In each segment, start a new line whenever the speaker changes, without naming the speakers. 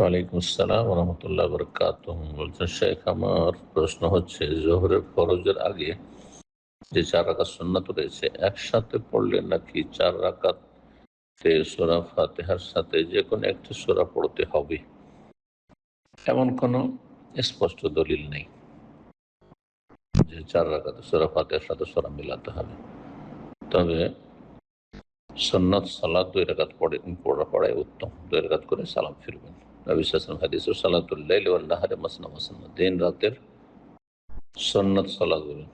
ওয়ালাইকুম আসসালাম রহমতুল্লাহ বরকাতুহ। বলছেন শেখ, আমার প্রশ্ন হচ্ছে জোহরের ফরজের আগে যে 4 রাকাত সুন্নাত রয়েছে একসাথে পড়লে নাকি 4 রাকাতে সূরা ফাতিহার সাথে যে কোনো একটি সূরা পড়তে হবে, এমন কোনো স্পষ্ট দলিল নেই যে 4 রাকাতে সূরা ফাতিহার সাথে সূরা মিলাতে হবে। তবে সুন্নাত সালাত 2 রাকাত পড়াই উত্তম। 2 রাকাত করে সালাম ফিরবেন। নবী সাল্লাল্লাহু আলাইহি ওয়াসাল্লাম হাদিসে সালাতুল লাইল ওয়ান নাহারি মাসনা মাসনা, দিন রাতের সুন্নাত সালাতগুলো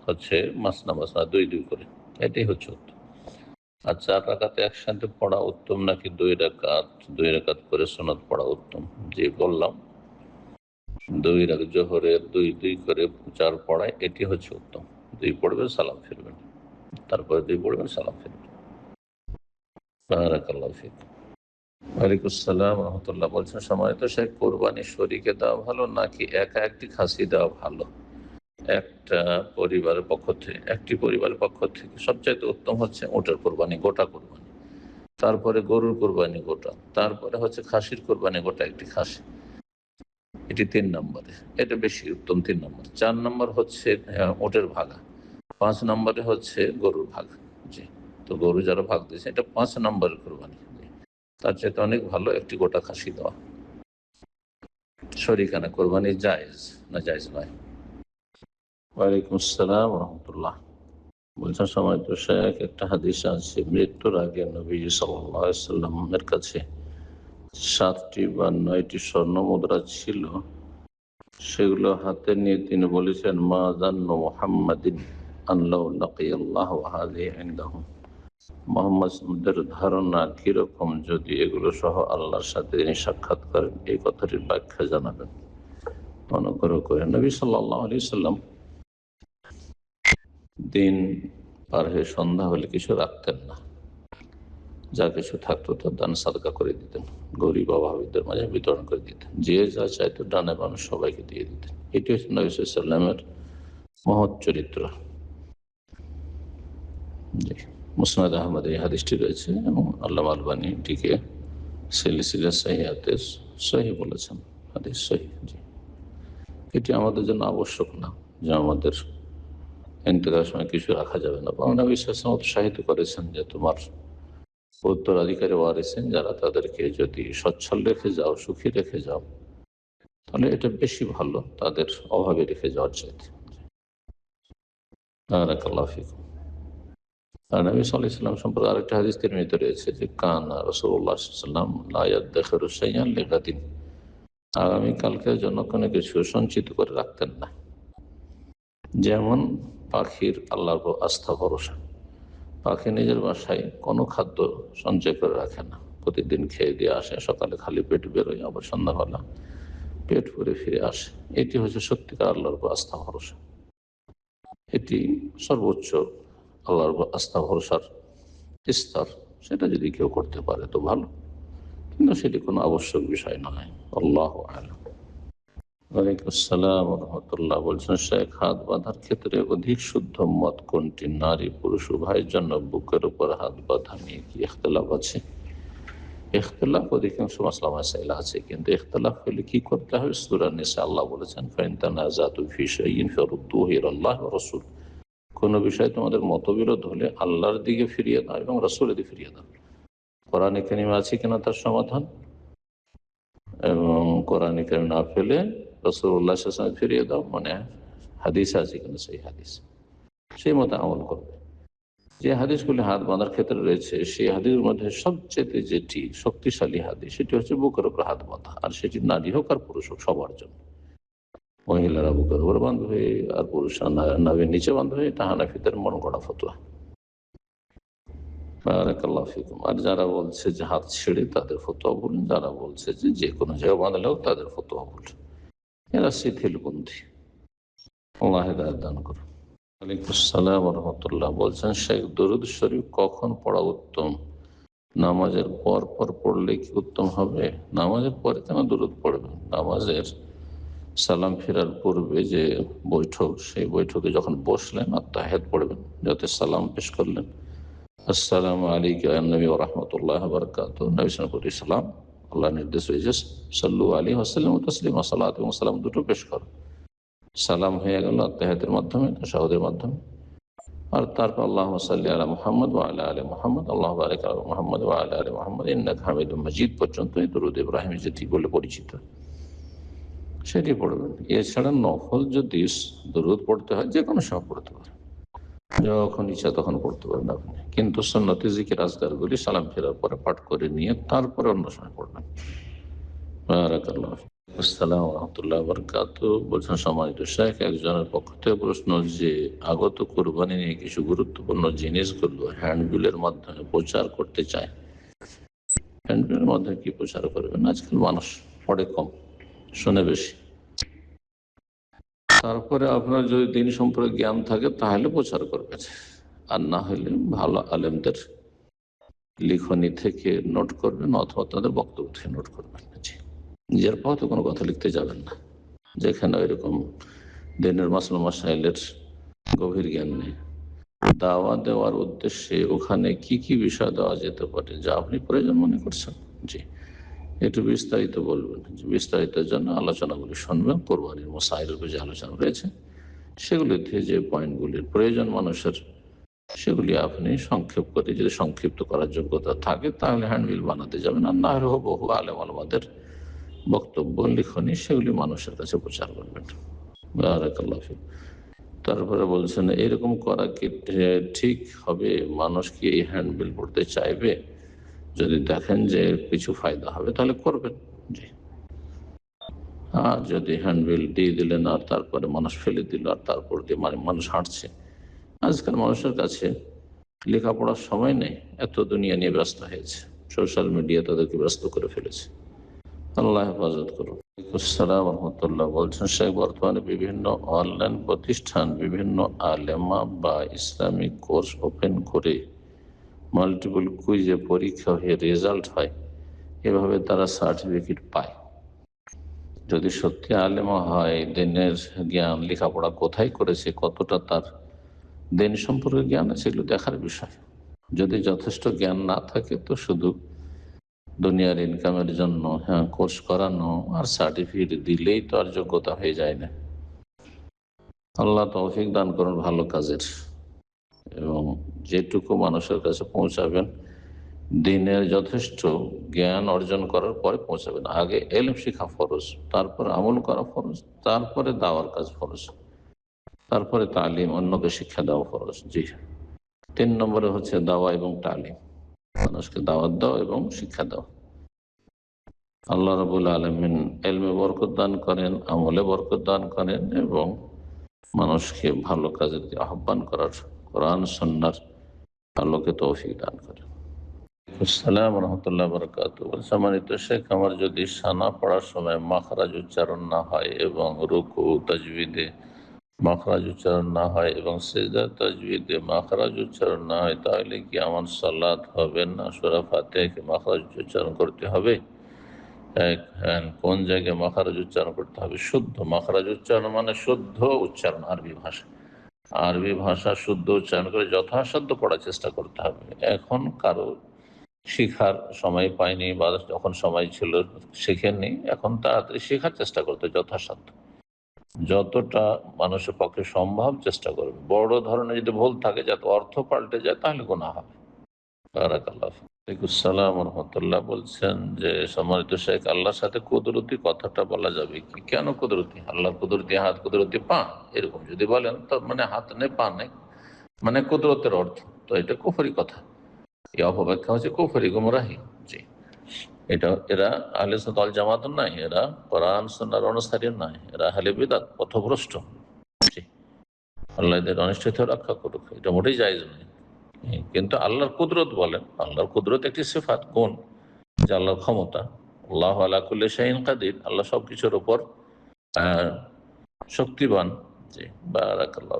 হচ্ছে মাসনা মাসনা, 2 করে, এটাই হচ্ছে উত্তম। আর 4 রাকাতে একসাথে পড়া উত্তম নাকি 2 রাকাত করে সুন্নাত পড়া উত্তম? যে বললাম 2 রাকাত জোহরের 2 করে 4 পড়ায় এটি হচ্ছে উত্তম। 2 পড়বেন সালাম ফিরবেন, তারপরে 2 পড়বেন সালাম ফিরবেন। বারাকাল্লাহু ফিক। ওয়ালাইকুম আসসালাম রহমতুল্লাহ। বলছেন সময় তো শেখ, কোরবানি শরীকে দেওয়া ভালো নাকি একা একটি খাসি দেওয়া ভালো? একটি পরিবারের পক্ষ থেকে সবচাইতে উত্তম হচ্ছে উটের কোরবানি, গোটা কোরবানি, তারপরে গরুর কোরবানি গোটা, তারপরে হচ্ছে খাসির কোরবানি গোটা একটি খাসি, এটি 3 নম্বরে, এটা বেশি উত্তম। 3 নম্বর। 4 নম্বর হচ্ছে উটের ভাগা, 5 নম্বরে হচ্ছে গরুর ভাগ। জি, তো গরু যারা ভাগ দিয়েছে এটা 5 নম্বরের কোরবানি। তার চাইতে অনেক ভালো একটি গোটা খাসি দেওয়া। শরীকানা কোরবানি জায়েজ না জায়েজ নয়? ওয়ালাইকুম আসসালাম রহমতুল্লাহ। বলছেন সময় তো শেখ, একটা হাদিস আছে মৃত্যুর আগে নবী সাল্লাল্লাহু আলাইহি সাল্লামের কাছে 7টি বা 9টি স্বর্ণ মুদ্রা ছিল। সেগুলো হাতে নিয়ে তিনি বলেছেন, মা জান্নু মুহাম্মাদিন আল্লাহু লাকিয়াল্লাহু ওয়া হাযিহি ইনদাহু। মুহাম্মাদের ধারণা কিরকম যদি এগুলো সহ আল্লাহর সাথে তিনি সাক্ষাৎ করেন? এই কথাটির ব্যাখ্যা জানাবেন অনুগ্রহ করে। নবী সাল্লাল্লাহু আলাইহি সাল্লাম দিন পার হয়ে সন্ধ্যা হলে কিছু রাখতেন না, যা কিছু থাকতো তা দান সাদকা করে দিতেন, গরিব অভাবীদের মাঝে বিতরণ করে দিতেন, যে যা চাইতো ডানে বামে সবাইকে দিয়ে দিতেন। এটি হচ্ছে নবী সাল্লাল্লাহু আলাইহি সাল্লামের মহৎ চরিত্র। মুসনাদ আহমদ এই হাদিসটি রয়েছে এবং আল্লামা আলবানী এটিকে সিলসিলা সহিহাতে সহিহ বলেছেন, হাদিস সহিহ। জি, এটি আমাদের জন্য আবশ্যক না যে আমাদের ইন্তেকালের সময় কিছু রাখা যাবে না। নবী সাল্লাল্লাহু আলাইহি ওয়াসাল্লাম উৎসাহিত করেছেন যে তোমার উত্তরাধিকারী ওয়ারিসিন যারা, তাদেরকে যদি সচ্ছল রেখে যাও, সুখী রেখে যাও, তাহলে এটা বেশি ভালো তাদের অভাবে রেখে যাওয়ার চাইতে। বারাকাল্লাহু ফিকুম। আর নবী সাল্লাল্লাহু আলাইহি ওয়াসাল্লাম সম্পর্কে আরেকটা হাদিস তিরমিজিতে রয়েছে যে কানা রাসূলুল্লাহ সাল্লাল্লাহু আলাইহি ওয়াসাল্লাম লা ইয়াদাখিরু শাইআন লিগাদিন, আগামীকালকের জন্য কোনো কিছু সঞ্চিত করে রাখতেন না। যেমন পাখির আল্লাহর উপর আস্থা ভরসা, পাখি নিজের বাসায় কোনো খাদ্য সঞ্চয় করে রাখে না, প্রতিদিন খেয়ে দিয়ে আসে, সকালে খালি পেট বেরোয়, আবার সন্ধ্যাবেলা পেট ভরে ফিরে আসে। এটি হচ্ছে সত্যিকার আল্লাহর উপর আস্থা ভরসা। এটি সর্বোচ্চ আল্লাহর উপর আস্থা ভরসার স্তর। সেটা যদি কেউ করতে পারে তো ভালো, কিন্তু সেটি কোনো আবশ্যক বিষয় নয়। আল্লাহু আ'লাম। ওয়ালাইকুম আসসালাম রহমতুল্লাহ। বলছেন শেখ, হাত বাঁধার ক্ষেত্রে অধিক শুদ্ধ মত কোনটি? নারী পুরুষ উভয়ের জন্য বুকের উপর হাত বাঁধা নিয়ে কি ইখতিলাফ আছে? ইখতিলাফ অধিকাংশ মাসলা মাসাইলে আছে, কিন্তু ইখতিলাফ হলে কি করতে হবে? সূরা নিসা আল্লাহ বলেছেন, ফাইন তানাযাতু ফি শাইইন ফারুদ্দুহু ইলাল্লাহি ওয়া রাসূল। কোন বিষয়ে তোমাদের মতবিরোধ হলে আল্লাহর দিকে ফিরিয়ে দাও এবং রাসূলের দিকে ফিরিয়ে দাও। কোরআনে কারিমে আছে কিনা তার সমাধান, এবং কোরআনে কারিম না পেলে রাসূলুল্লাহ সাল্লাল্লাহু আলাইহি ওয়াসাল্লাম ফিরিয়ে দাও, মানে হাদিস আছে কিনা সেই হাদিস, সেই মতো আমল করবে। যে হাদিসগুলি হাত বাঁধার ক্ষেত্রে রয়েছে সেই হাদিসের মধ্যে সবচেয়ে যেটি শক্তিশালী হাদিস সেটি হচ্ছে বুকের উপর হাত বাঁধা, আর সেটি নারী হোক আর পুরুষ হোক সবার জন্য। মহিলারা বুকের উপর বাঁধবে আর পুরুষরা নাভির নিচে বাঁধবে, এটা হানাফিদের মন গড়া ফতোয়া। বারাকাল্লাহু ফিকুম। আর যারা বলছে যে হাত ছেড়ে, তাদের ফতোয়া ভুল। যারা বলছে যে যে কোনো জায়গায় বাঁধলেও, তাদের ফতোয়া ভুল। এরা শিথিলপন্থী। আল্লাহ হিদায়াত দান করুন। ওয়ালাইকুম আসসালাম রহমতুল্লাহ। বলছেন শেখ, দরুদ শরীফ কখন পড়া উত্তম? নামাজের পর পর পড়লে কি উত্তম হবে? নামাজের পরে কেন দরুদ পড়বেন? নামাজের সালাম ফেরার পূর্বে যে বৈঠক, সেই বৈঠকে যখন বসলেন আত্তাহিয়াত পড়বেন, যাতে সালাম পেশ করলেন, আসসালামু আলাইকা আইয়ুহান নবী ওয়া রাহমাতুল্লাহি ওয়া বারাকাতুহু, নবী সাল্লাল্লাহু আলাইহি ওয়াসাল্লাম আল্লাহ নির্দেশ হয়েছে সাল্লু আলাইহি ওয়াসাল্লাম তাসলিমা, সালাত এবং সালাম দুটো পেশ করো। সালাম হয়ে গেল আত্তাহিয়াতের মাধ্যমে, তাশাহুদের মাধ্যমে, আর তারপর আল্লাহুম্মা সাল্লি আলা মুহাম্মদ ওয়া আলা আলি মুহাম্মদ, আল্লাহু বারিক আলা মুহাম্মদ ওয়া আলা আলি মুহাম্মদ ইন্নাকা হামিদুম মাজিদ পর্যন্ত এই দরুদ ইব্রাহিমী যেটি বলে পরিচিত সেটি পড়বেন। এছাড়া নফল যদি দরুদ পড়তে হয় যে কোনো সময় পড়তে পারেন, যখন ইচ্ছা তখন পড়তে পারেন আপনি, কিন্তু সুন্নতি জিকির আজকারগুলি সালাম ফেরার পরে পাঠ করে নিয়ে তারপরে অন্য সময় পড়বেন। বারাকাল্লাহ। আসসালামু আলাইকুম ওয়া রাহমাতুল্লাহি ওয়া বারাকাতুহু। বলছেন সম্মানিত শেখ, একজনের পক্ষ থেকে প্রশ্ন যে আগত কুরবানি নিয়ে কিছু গুরুত্বপূর্ণ জিনিসগুলো হ্যান্ডবিলের মাধ্যমে প্রচার করতে চায়। হ্যান্ডবিলের মাধ্যমে কি প্রচার করবেন? আজকাল মানুষ পড়ে কম, শোনে বেশি। তারপরে আপনার যদি দিন সম্পর্কে জ্ঞান থাকে তাহলে প্রচার করবেন, আর না হলে ভালো আলেমদের লিখনি থেকে নোট করবেন অথবা তাদের বক্তব্য থেকে নোট করবেন। জি, নিজের পথে কোনো কথা লিখতে যাবেন না যেখানে ওইরকম দিনের মাসলা মাসাইলের গভীর জ্ঞান নেই। দাওয়া দেওয়ার উদ্দেশ্যে ওখানে কি কি বিষয় দেওয়া যেতে পারে যা আপনি প্রয়োজন মনে করছেন, জি একটু বিস্তারিত বলবেন। বিস্তারিতের জন্য আলোচনাগুলি শুনবেন, কোরবানির মাসাইলের যে আলোচনা রয়েছে সেগুলিতে যে পয়েন্টগুলির প্রয়োজন মানুষের সেগুলি আপনি সংক্ষেপ করে, যদি সংক্ষিপ্ত করার যোগ্যতা থাকে তাহলে হ্যান্ডবিল বানাতে যাবেন, আর না হলে বহু আলেম আলমাদের বক্তব্য লিখনি সেগুলি মানুষের কাছে প্রচার করবেন। বারাকাল্লাহ ফিক। তারপরে বলছেন এরকম করা কি ঠিক হবে? মানুষ কি এই হ্যান্ডবিল পড়তে চাইবে? যদি দেখেন যে কিছু ফায়দা হবে তাহলে করবেন, জি। আর যদি হ্যান্ডবিল দিয়ে দিলেন আর তারপরে মানুষ ফেলে দিল আর তারপর দিয়ে মানুষ হাঁটছে, আজকাল মানুষের কাছে লেখাপড়ার সময় নেই, এত দুনিয়া নিয়ে ব্যস্ত হয়েছে, সোশ্যাল মিডিয়া তাদেরকে ব্যস্ত করে ফেলেছে। আল্লাহ হেফাজত করুন। আসসালাম রহমতুল্লাহ। বলছেন শেখ, বর্তমানে বিভিন্ন অনলাইন প্রতিষ্ঠান বিভিন্ন আলেমা বা ইসলামিক কোর্স ওপেন করে মাল্টিপল কুইজে পরীক্ষা হয়ে রেজাল্ট হয়, এভাবে তারা সার্টিফিকেট পায়। যদি সত্যি আলেমা হয়, দিনের জ্ঞান লেখাপড়া কোথায় করেছে, কতটা তার দিন সম্পর্কে জ্ঞান আছে, এগুলো দেখার বিষয়। যদি যথেষ্ট জ্ঞান না থাকে তো শুধু দুনিয়ার ইনকামের জন্য কোর্স করানো আর সার্টিফিকেট দিলেই তো আর যোগ্যতা হয়ে যায় না। আল্লাহ তৌফিক দান করুন ভালো কাজের, এবং যেটুকু মানুষের কাছে পৌঁছাবেন দিনের যথেষ্ট জ্ঞান অর্জন করার পরে পৌঁছাবেন। আগে এলম শিখা ফরজ, তারপরে আমল করা ফরজ, তারপরে দাওয়ার কাজ ফরজ, তারপরে তালিম অন্যকে শিক্ষা দেওয়া ফরজ। জি, 3 নম্বরে হচ্ছে দাওয়া এবং তালিম, মানুষকে দাওয়াত দাও এবং শিক্ষা দাও। আল্লাহ রাব্বুল আলামিন ইলমে বরকত দান করেন, আমলে বরকত দান করেন এবং মানুষকে ভালো কাজের দিকে আহ্বান করার, কোরআন সুন্নাহর আলোকে তৌফিক দান করেন। আসসালামু রহমতুল্লাহ বারাকাতুহু। সম্মানিত শেখ, আমার যদি সানা পড়ার সময় মাখরাজ উচ্চারণ না হয় এবং রুকু তাজবিদে মাখরাজ উচ্চারণ না হয় এবং সিজদা তাজবিদে মাখরাজ উচ্চারণ না হয়, তাহলে কি আমার সালাত হবে না? সূরা ফাতিহাকে মাখরাজ উচ্চারণ করতে হবে? কোন জায়গায় মাখরাজ উচ্চারণ করতে হবে? শুদ্ধ মাখরাজ উচ্চারণ মানে শুদ্ধ উচ্চারণ, আরবি ভাষা শুদ্ধ উচ্চারণ করে যথাসাধ্য পড়ার চেষ্টা করতে হবে। এখন কারো শিখার সময় পায়নি বা যখন সময় ছিল শেখেননি, এখন তাড়াতাড়ি শেখার চেষ্টা করতে যথাসাধ্য, যতটা মানুষের পক্ষে সম্ভব চেষ্টা করবে। বড় ধরনের যদি ভুল থাকে যাতে অর্থ পাল্টে যায় তাহলে গুনাহ হবে। বারাকাল্লাহ। ওয়ালাইকুম রহমতুল্লাহ। বলছেন যে সম্মানিত শেখ, আল্লাহর সাথে কুদরতি কথাটা বলা যাবে কি? কেন কুদরতি? আল্লাহর কুদরতি হাত, কুদরতি পা, এরকম যদি বলেন তো মানে হাত নেই পা নেই মানে কুদরতের অর্থ, তো এটা কুফরি কথা। এই অপব্যাখ্যা হচ্ছে কুফরি, গুমরাহি। জি, এটা এরা আহলে সুন্নাত ওয়াল জামাত নয়, এরা কোরআন সুন্নাহর অনুসারী নয়, এরা আহলে বিদআত, পথভ্রষ্ট। জি, আল্লাহ এদের অনিষ্ট রক্ষা করুক, এটা মোটেই জায়েজ নয়। কিন্তু আল্লাহর কুদরত বলেন, আল্লাহর কুদরত একটি সিফাত, গুণ, যে আল্লাহর ক্ষমতা। আল্লাহু আলা কুল্লি শাইইন কাদির, আল্লাহ সবকিছুর উপর শক্তিবান। জি, বারাকাল্লাহ।